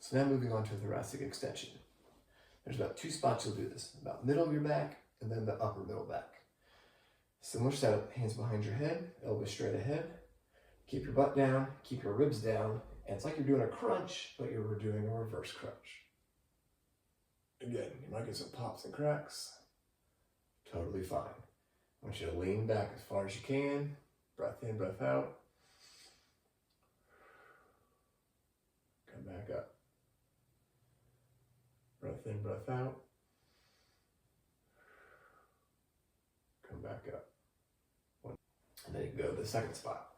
So now moving on to thoracic extension. There's about 2 spots you'll do this, about middle of your back and then the upper middle back. Similar setup, hands behind your head, elbows straight ahead. Keep your butt down, keep your ribs down, and it's like you're doing a crunch, but you're doing a reverse crunch. Again, you might get some pops and cracks. Totally fine. I want you to lean back as far as you can. Breath in, breath out. Come back up. Breath in, breath out. Come back up. And then you can go to the second spot.